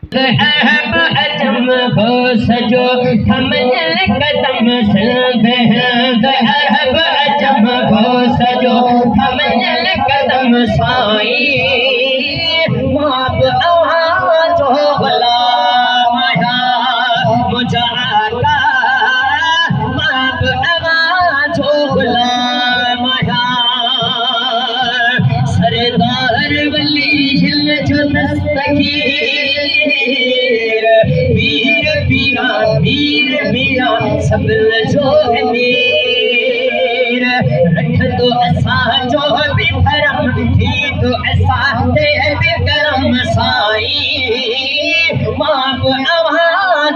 अजम हो सजो थमल कदम सिंध अजम हो सजो थमल कदम साई माप जो गुलाम मुझा माप जो गुलाम सरदार वली हिल जो दस्तगीर वीर पीरा सबल जो अमीर रख दो असा जो भी भरम थी तो ऐसा दे करम साई माप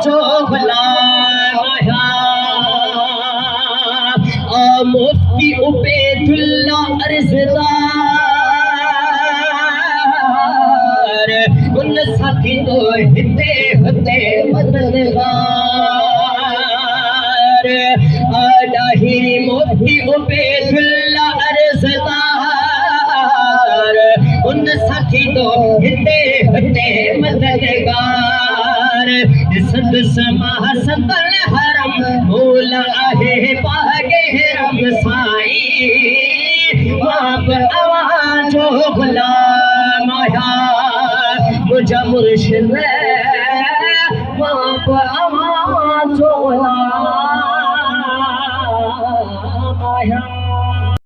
जो गुलाम मुफ्ती उबैदुल्ला अर्ज़दार उन साथी तो हिते हुते मददगार आलाही मुफ्ती उबैदुल्ला अर्ज़दार उन साथी तो हिते हुते मददगार सद समा सदल हरम मौला है पागे रब साई बाप आवाज़ो गुलाम मुझा मुर्शिद